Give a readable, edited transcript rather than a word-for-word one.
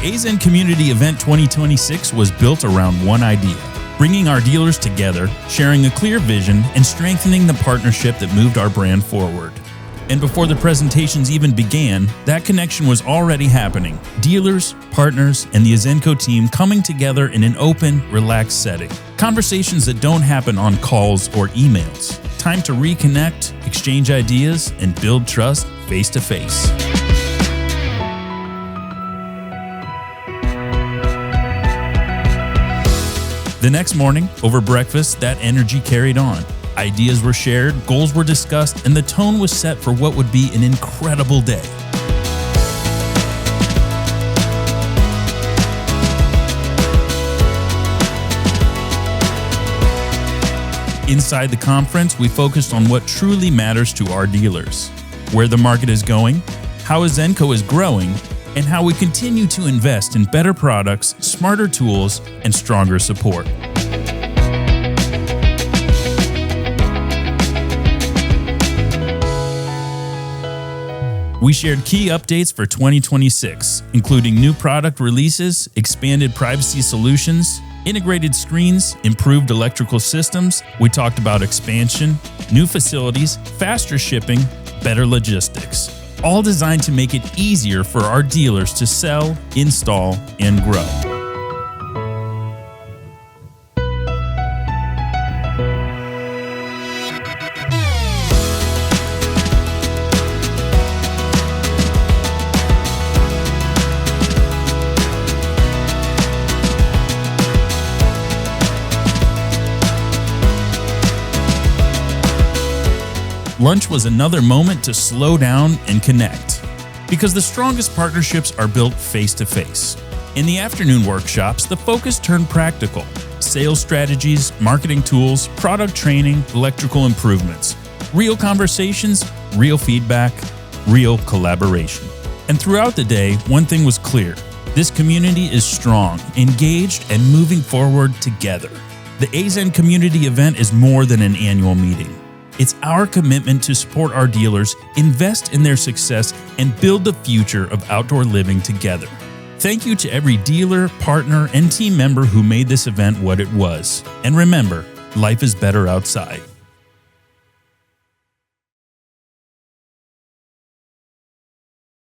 AzenCommunity Event 2026 was built around one idea: bringing our dealers together, sharing a clear vision, and strengthening the partnership that moved our brand forward. And before the presentations even began, that connection was already happening. Dealers, partners, and the Azenco team coming together in an open, relaxed setting. Conversations that don't happen on calls or emails. Time to reconnect, exchange ideas, and build trust face to face. The next morning, over breakfast, that energy carried on. Ideas were shared, goals were discussed, and the tone was set for what would be an incredible day. Inside the conference, we focused on what truly matters to our dealers: where the market is going, how Azenco is growing, and how we continue to invest in better products, smarter tools, and stronger support. We shared key updates for 2026, including new product releases, expanded privacy solutions, integrated screens, improved electrical systems. We talked about expansion, new facilities, faster shipping, better logistics, all designed to make it easier for our dealers to sell, install, and grow. Lunch was another moment to slow down and connect, because the strongest partnerships are built face-to-face. In the afternoon workshops, the focus turned practical: sales strategies, marketing tools, product training, electrical improvements, real conversations, real feedback, real collaboration. And throughout the day, one thing was clear: this community is strong, engaged, and moving forward together. The AzenCommunity Event is more than an annual meeting. It's our commitment to support our dealers, invest in their success, and build the future of outdoor living together. Thank you to every dealer, partner, and team member who made this event what it was. And remember, life is better outside.